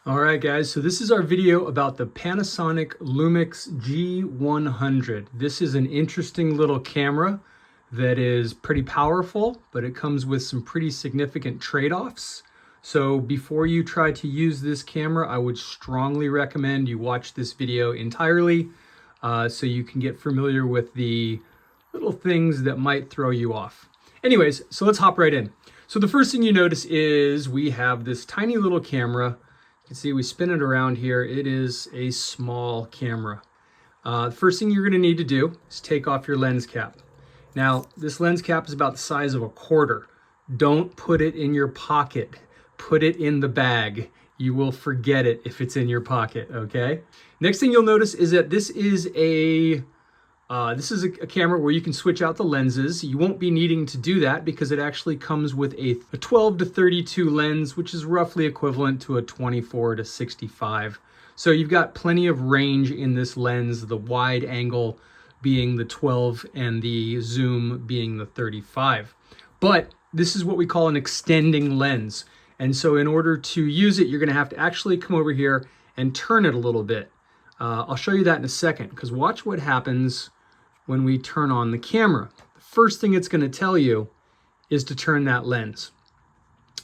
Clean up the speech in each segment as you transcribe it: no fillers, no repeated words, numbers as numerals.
All right, guys, so this is our video about the Panasonic Lumix G100. This is an interesting little camera that is pretty powerful, but it comes with some pretty significant trade-offs. So before you try to use this camera, I would strongly recommend you watch this video entirely so you can get familiar with the little things that might throw you off. Anyways, so let's hop right in. So the first thing you notice is we have this tiny little camera. You can see we spin it around here. It is a small camera. The first thing you're going to need to do is take off your lens cap. Now, this lens cap is about the size of a quarter. Don't put it in your pocket. Put it in the bag. You will forget it if it's in your pocket, okay? Next thing you'll notice is that this is a camera where you can switch out the lenses. You won't be needing to do that because it actually comes with a 12 to 32 lens, which is roughly equivalent to a 24 to 65. So you've got plenty of range in this lens, the wide angle being the 12 and the zoom being the 35. But this is what we call an extending lens. And so in order to use it, you're going to have to actually come over here and turn it a little bit. I'll show you that in a second, because watch what happens when we turn on the camera. The first thing it's going to tell you is to turn that lens.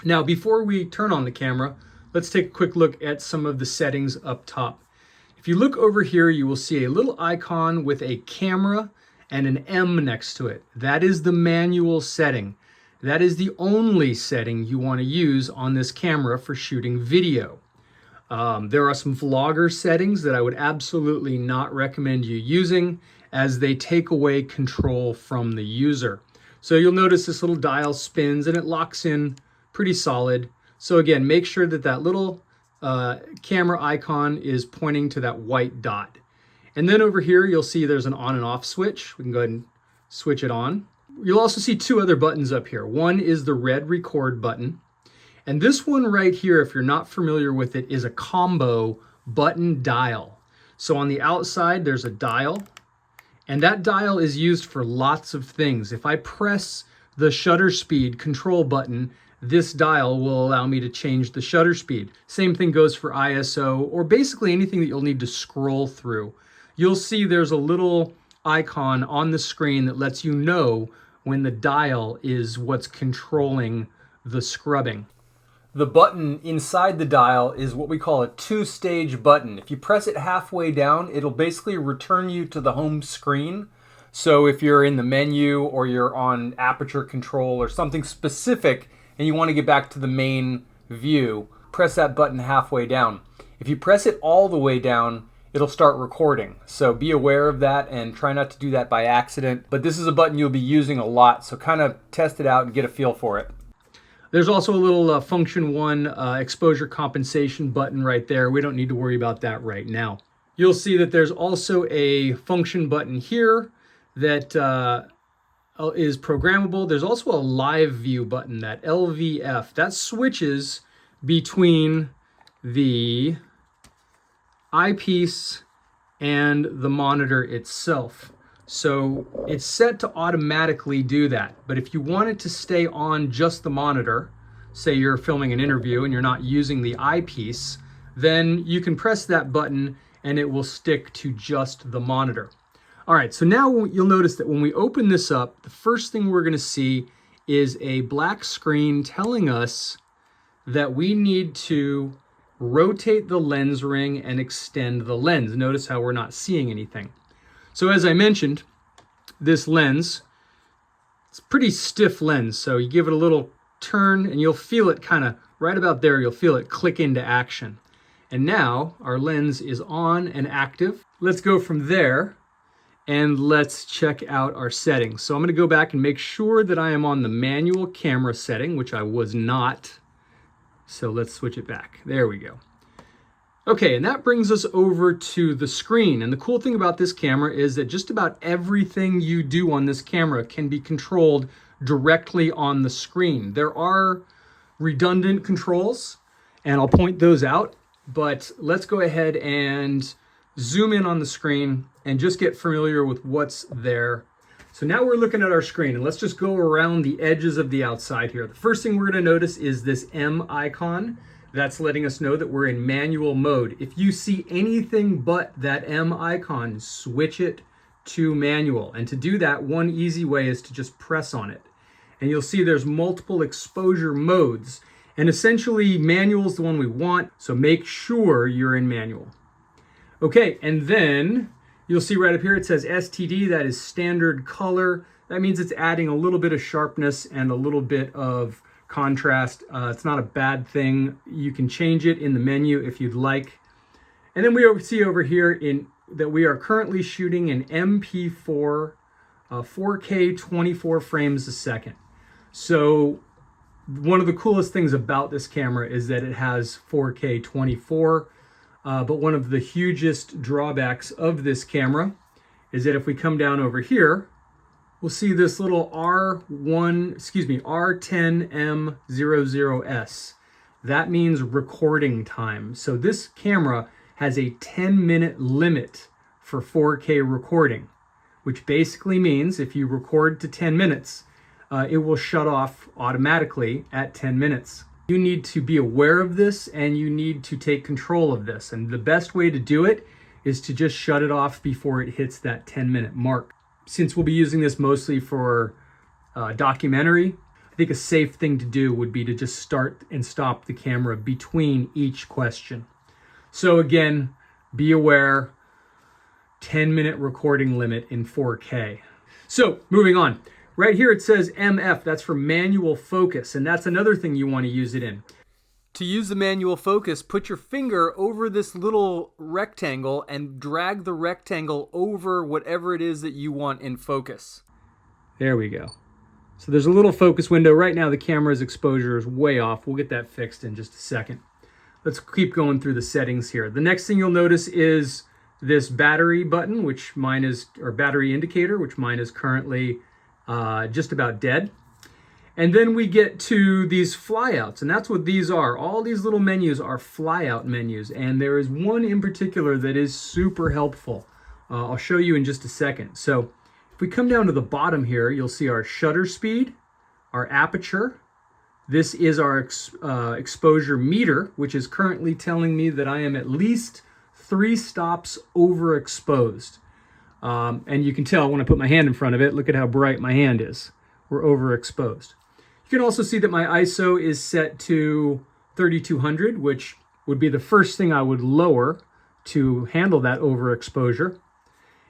Now, before we turn on the camera, let's take a quick look at some of the settings up top. If you look over here, you will see a little icon with a camera and an M next to it. That is the manual setting. That is the only setting you want to use on this camera for shooting video. There are some vlogger settings that I would absolutely not recommend you using, as they take away control from the user. So you'll notice this little dial spins and it locks in pretty solid. So again, make sure that that little camera icon is pointing to that white dot. And then over here, you'll see there's an on and off switch. We can go ahead and switch it on. You'll also see two other buttons up here. One is the red record button. And this one right here, if you're not familiar with it, is a combo button dial. So on the outside, there's a dial. And that dial is used for lots of things. If I press the shutter speed control button, this dial will allow me to change the shutter speed. Same thing goes for ISO, or basically anything that you'll need to scroll through. You'll see there's a little icon on the screen that lets you know when the dial is what's controlling the scrubbing. The button inside the dial is what we call a two-stage button. If you press it halfway down, it'll basically return you to the home screen. So if you're in the menu or you're on aperture control or something specific and you want to get back to the main view, press that button halfway down. If you press it all the way down, it'll start recording. So be aware of that and try not to do that by accident. But this is a button you'll be using a lot, so kind of test it out and get a feel for it. There's also a little function 1 exposure compensation button right there. We don't need to worry about that right now. You'll see that there's also a function button here that is programmable. There's also a live view button, that LVF. That switches between the eyepiece and the monitor itself. So it's set to automatically do that. But if you want it to stay on just the monitor, say you're filming an interview and you're not using the eyepiece, then you can press that button and it will stick to just the monitor. All right, so now you'll notice that when we open this up, the first thing we're going to see is a black screen telling us that we need to rotate the lens ring and extend the lens. Notice how we're not seeing anything. So as I mentioned, this lens, it's a pretty stiff lens. So you give it a little turn and you'll feel it kind of right about there. You'll feel it click into action. And now our lens is on and active. Let's go from there and let's check out our settings. So I'm going to go back and make sure that I am on the manual camera setting, which I was not. So let's switch it back. There we go. Okay, and that brings us over to the screen. And the cool thing about this camera is that just about everything you do on this camera can be controlled directly on the screen. There are redundant controls, and I'll point those out, but let's go ahead and zoom in on the screen and just get familiar with what's there. So now we're looking at our screen, and let's just go around the edges of the outside here. The first thing we're going to notice is this M icon. That's letting us know that we're in manual mode. If you see anything but that M icon, switch it to manual. And to do that, one easy way is to just press on it. And you'll see there's multiple exposure modes. And essentially, manual is the one we want, so make sure you're in manual. Okay, and then you'll see right up here it says STD, that is standard color. That means it's adding a little bit of sharpness and a little bit of contrast. It's not a bad thing. You can change it in the menu if you'd like. And then we see over here that we are currently shooting in MP4, 4K 24 frames a second. So one of the coolest things about this camera is that it has 4K 24, but one of the hugest drawbacks of this camera is that if we come down over here, we'll see this little R10M00S. That means recording time. So this camera has a 10-minute limit for 4K recording, which basically means if you record to 10 minutes, it will shut off automatically at 10 minutes. You need to be aware of this and you need to take control of this. And the best way to do it is to just shut it off before it hits that 10-minute mark. Since we'll be using this mostly for documentary, I think a safe thing to do would be to just start and stop the camera between each question. So again, be aware, 10-minute recording limit in 4K. So moving on. Right here it says MF, that's for manual focus, and that's another thing you want to use it in. To use the manual focus, put your finger over this little rectangle and drag the rectangle over whatever it is that you want in focus. There we go. So there's a little focus window. Right now the camera's exposure is way off. We'll get that fixed in just a second. Let's keep going through the settings here. The next thing you'll notice is this battery button, which mine is, or battery indicator, which mine is currently just about dead. And then we get to these flyouts, and that's what these are. All these little menus are flyout menus, and there is one in particular that is super helpful. I'll show you in just a second. So if we come down to the bottom here, you'll see our shutter speed, our aperture. This is our exposure meter, which is currently telling me that I am at least 3 stops overexposed. And you can tell when I put my hand in front of it, look at how bright my hand is. We're overexposed. You can also see that my ISO is set to 3200, which would be the first thing I would lower to handle that overexposure.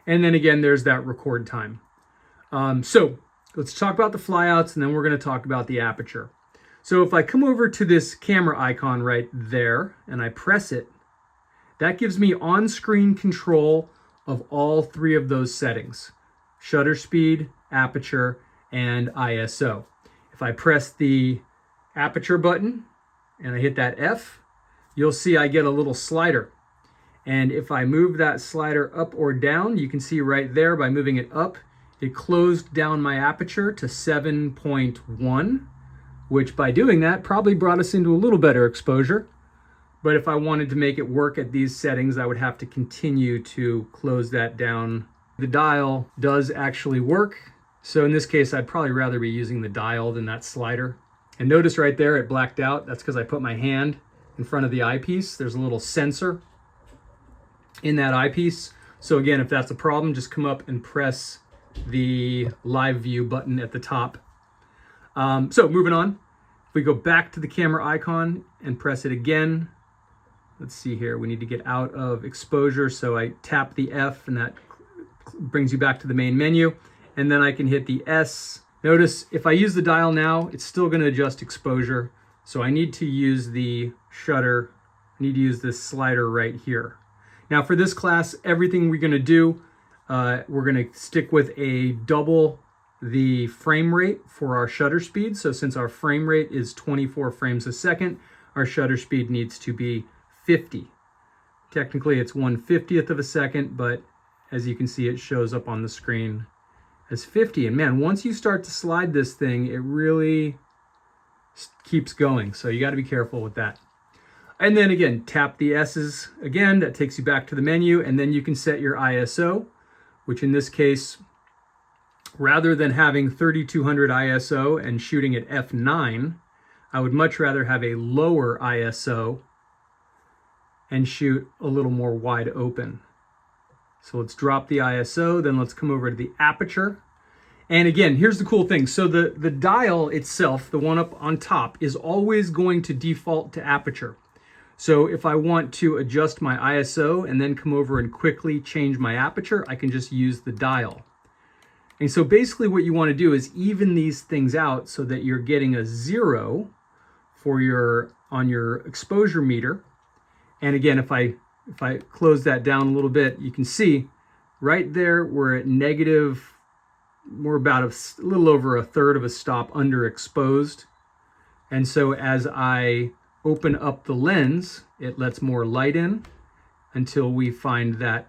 And then again, there's that record time. So let's talk about the flyouts, and then we're going to talk about the aperture. So if I come over to this camera icon right there and I press it, that gives me on-screen control of all 3 of those settings: shutter speed, aperture, and ISO. If I press the aperture button and I hit that F, you'll see I get a little slider. And if I move that slider up or down, you can see right there by moving it up, it closed down my aperture to 7.1, which by doing that probably brought us into a little better exposure. But if I wanted to make it work at these settings, I would have to continue to close that down. The dial does actually work. So in this case, I'd probably rather be using the dial than that slider. And notice right there, it blacked out. That's because I put my hand in front of the eyepiece. There's a little sensor in that eyepiece. So again, if that's a problem, just come up and press the live view button at the top. So moving on, if we go back to the camera icon and press it again, let's see here, we need to get out of exposure. So I tap the F and that brings you back to the main menu. And then I can hit the S. Notice if I use the dial now, it's still going to adjust exposure. So I need to use the shutter. I need to use this slider right here. Now for this class, everything we're going to do, we're going to stick with a double the frame rate for our shutter speed. So since our frame rate is 24 frames a second, our shutter speed needs to be 50. Technically it's 1/50th of a second, but as you can see, it shows up on the screen as 50. And man, once you start to slide this thing, it really keeps going. So you got to be careful with that. And then again, tap the S's again. That takes you back to the menu, and then you can set your ISO, which in this case, rather than having 3200 ISO and shooting at f9, I would much rather have a lower ISO and shoot a little more wide open. So let's drop the ISO, then let's come over to the aperture. And again, here's the cool thing. So the dial itself, the one up on top, is always going to default to aperture. So if I want to adjust my ISO and then come over and quickly change my aperture, I can just use the dial. And so basically what you want to do is even these things out so that you're getting a 0 for on your exposure meter. And again, if I close that down a little bit, you can see right there we're at negative, we're about a little over a third of a stop underexposed. And so as I open up the lens, it lets more light in until we find that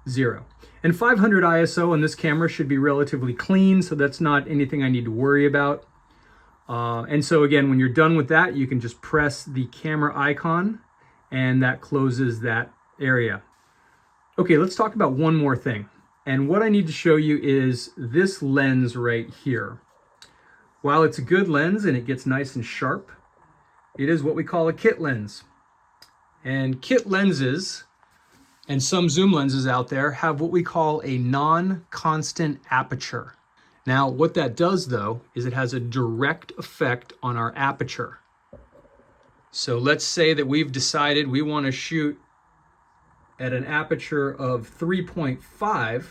0. And 500 ISO on this camera should be relatively clean, so that's not anything I need to worry about. And so again, when you're done with that, you can just press the camera icon and that closes that area. Okay, let's talk about one more thing. And what I need to show you is this lens right here. While it's a good lens and it gets nice and sharp, it is what we call a kit lens. And kit lenses and some zoom lenses out there have what we call a non-constant aperture. Now, what that does though, is it has a direct effect on our aperture. So let's say that we've decided we want to shoot at an aperture of 3.5.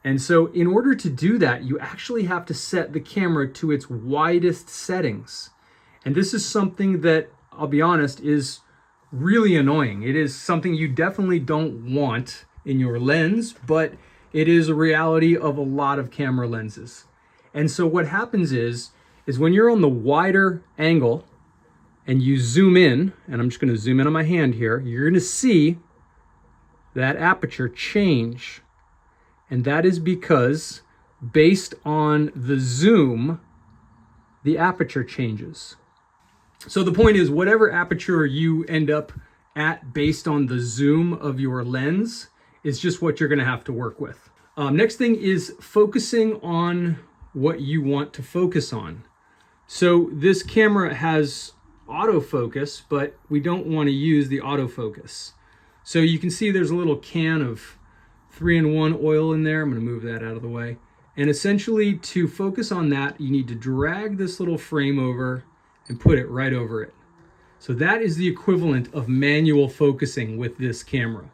And so in order to do that, you actually have to set the camera to its widest settings. And this is something that, I'll be honest, is really annoying. It is something you definitely don't want in your lens, but it is a reality of a lot of camera lenses. And so what happens is when you're on the wider angle and you zoom in, and I'm just going to zoom in on my hand here, you're going to see that aperture change. And that is because based on the zoom, the aperture changes. So the point is, whatever aperture you end up at based on the zoom of your lens is just what you're going to have to work with. Next thing is focusing on what you want to focus on. So this camera has autofocus, but we don't want to use the autofocus. So you can see there's a little can of 3-in-1 oil in there. I'm going to move that out of the way. And essentially to focus on that, you need to drag this little frame over and put it right over it. So that is the equivalent of manual focusing with this camera.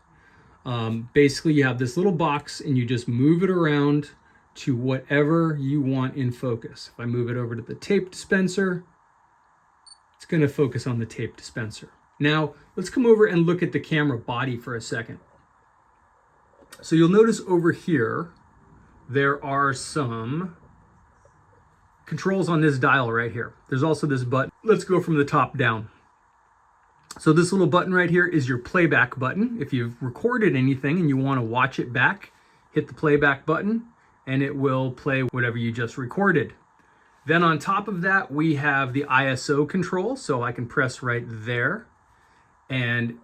Basically you have this little box and you just move it around to whatever you want in focus. If I move it over to the tape dispenser, it's going to focus on the tape dispenser. Now let's come over and look at the camera body for a second. So you'll notice over here, there are some controls on this dial right here. There's also this button. Let's go from the top down. So this little button right here is your playback button. If you've recorded anything and you want to watch it back, hit the playback button and it will play whatever you just recorded. Then on top of that, we have the ISO control. So I can press right there. And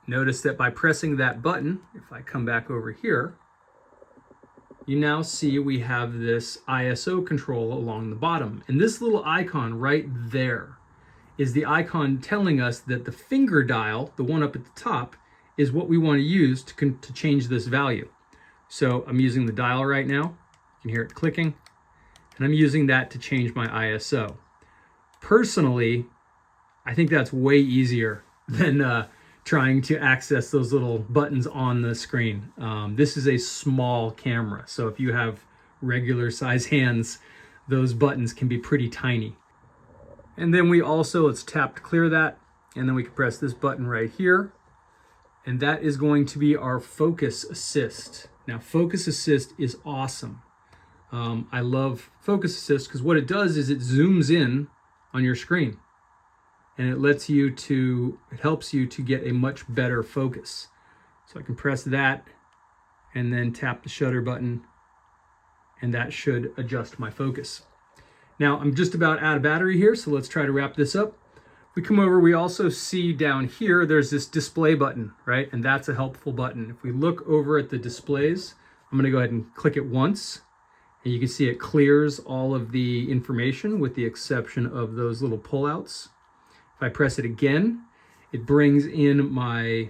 notice that by pressing that button, if I come back over here, you now see we have this ISO control along the bottom. And this little icon right there is the icon telling us that the finger dial, the one up at the top, is what we want to use to change this value. So I'm using the dial right now. You can hear it clicking. And I'm using that to change my ISO. Personally, I think that's way easier than trying to access those little buttons on the screen. This is a small camera, so if you have regular size hands, those buttons can be pretty tiny. And then we also, let's tap to clear that, and then we can press this button right here, and that is going to be our focus assist. Now, focus assist is awesome. I love focus assist because what it does is it zooms in on your screen. And it helps you to get a much better focus. So I can press that and then tap the shutter button and that should adjust my focus. Now I'm just about out of battery here, so let's try to wrap this up. If we come over, we also see down here, there's this display button, right? And that's a helpful button. If we look over at the displays, I'm gonna go ahead and click it once And you can see it clears all of the information with the exception of those little pullouts. If I press it again, it brings in my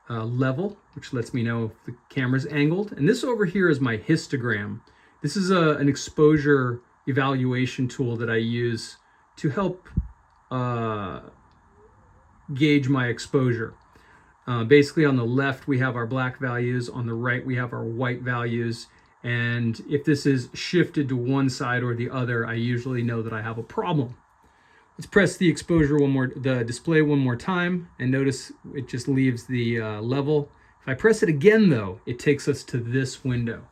level, which lets me know if the camera's angled. And this over here is my histogram. This is an exposure evaluation tool that I use to help gauge my exposure. Basically on the left we have our black values, on the right we have our white values, and if this is shifted to one side or the other, I usually know that I have a problem. Let's press the the display one more time, and notice it just leaves the level. If I press it again though, it takes us to this window.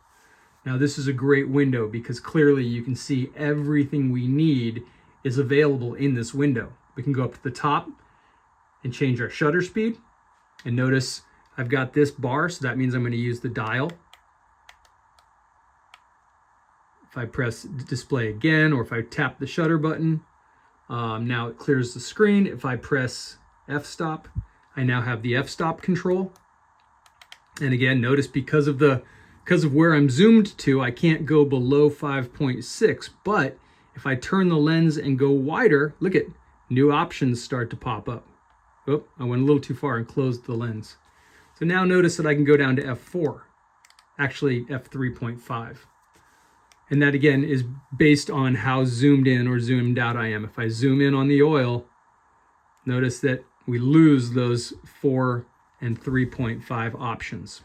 Now this is a great window because clearly you can see everything we need is available in this window. We can go up to the top and change our shutter speed. And notice I've got this bar, so that means I'm going to use the dial. If I press display again, or if I tap the shutter button, now it clears the screen. If I press f-stop, I now have the f-stop control. And again, notice because of where I'm zoomed to, I can't go below 5.6, but if I turn the lens and go wider, look at new options start to pop up. Oh, I went a little too far and closed the lens. So now notice that I can go down to f4, actually f3.5. And that again is based on how zoomed in or zoomed out I am. If I zoom in on the oil, notice that we lose those 4 and 3.5 options.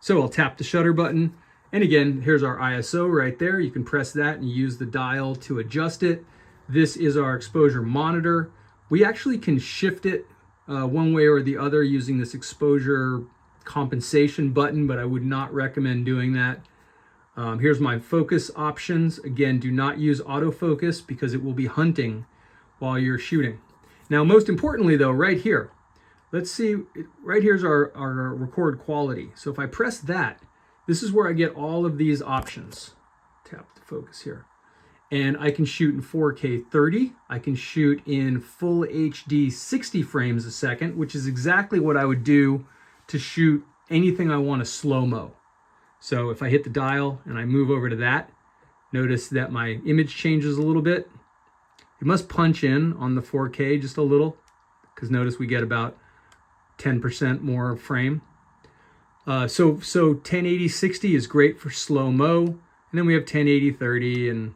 So I'll tap the shutter button. And again, here's our ISO right there. You can press that and use the dial to adjust it. This is our exposure monitor. We actually can shift it one way or the other using this exposure compensation button, but I would not recommend doing that. Here's my focus options. Again, do not use autofocus because it will be hunting while you're shooting. Now, most importantly though, right here, let's see, right here's our record quality. So if I press that, this is where I get all of these options. Tap the focus here. And I can shoot in 4K 30. I can shoot in full HD 60 frames a second, which is exactly what I would do to shoot anything I want to slow-mo. So if I hit the dial and I move over to that, notice that my image changes a little bit. It must punch in on the 4K just a little, because notice we get about 10% more frame. So 1080 60 is great for slow-mo. And then we have 1080 30 and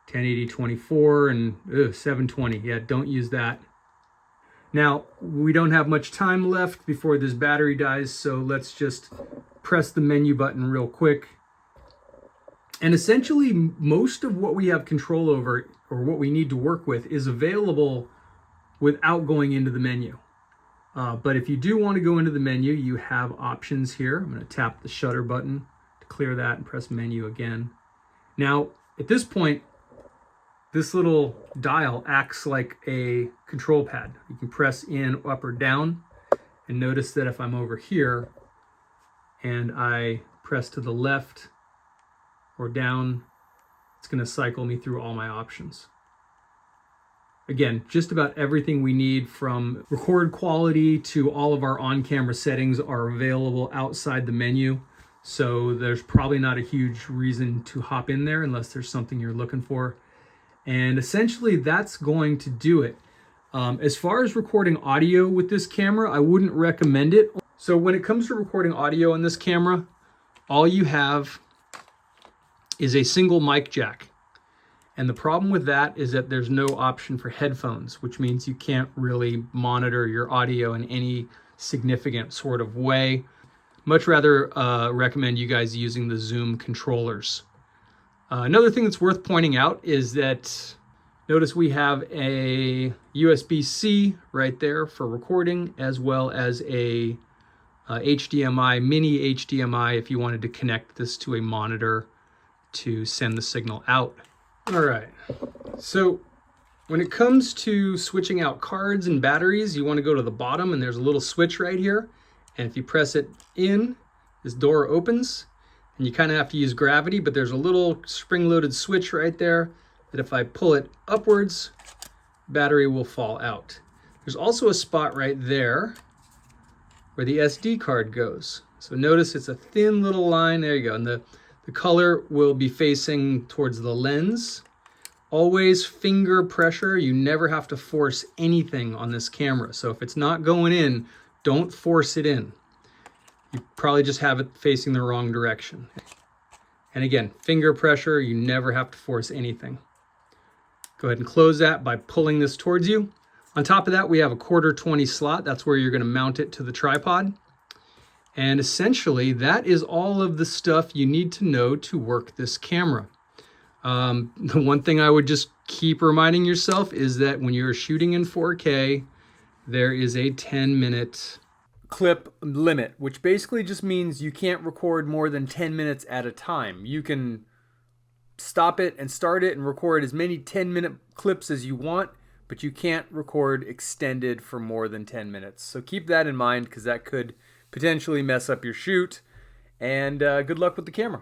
1080 24 and 720. Yeah, don't use that. Now, we don't have much time left before this battery dies, so let's just press the menu button real quick. And essentially, most of what we have control over, or what we need to work with, is available without going into the menu. But if you do want to go into the menu, you have options here. I'm going to tap the shutter button to clear that and press menu again. Now, at this point, this little dial acts like a control pad. You can press in, up or down, and notice that if I'm over here and I press to the left or down, it's going to cycle me through all my options. Again, just about everything we need from record quality to all of our on-camera settings are available outside the menu. So there's probably not a huge reason to hop in there unless there's something you're looking for. And essentially that's going to do it. As far as recording audio with this camera, I wouldn't recommend it. So when it comes to recording audio on this camera, all you have is a single mic jack. And the problem with that is that there's no option for headphones, which means you can't really monitor your audio in any significant sort of way. Much rather recommend you guys using the Zoom controllers. Another thing that's worth pointing out is that notice we have a USB-C right there for recording, as well as a HDMI, mini HDMI, if you wanted to connect this to a monitor to send the signal out. All right, so when it comes to switching out cards and batteries, you want to go to the bottom and there's a little switch right here. And if you press it in, this door opens and you kind of have to use gravity, but there's a little spring-loaded switch right there that if I pull it upwards, battery will fall out. There's also a spot right there where the SD card goes. So notice it's a thin little line, there you go. And the The color will be facing towards the lens. Always finger pressure. You never have to force anything on this camera. So if it's not going in, don't force it in. You probably just have it facing the wrong direction. And again, finger pressure, you never have to force anything. Go ahead and close that by pulling this towards you. On top of that, we have a 1/4-20 slot. That's where you're going to mount it to the tripod. And essentially, that is all of the stuff you need to know to work this camera. The one thing I would just keep reminding yourself is that when you're shooting in 4K, there is a 10-minute clip limit, which basically just means you can't record more than 10 minutes at a time. You can stop it and start it and record as many 10-minute clips as you want, but you can't record extended for more than 10 minutes. So keep that in mind, because that could potentially mess up your shoot. And good luck with the camera.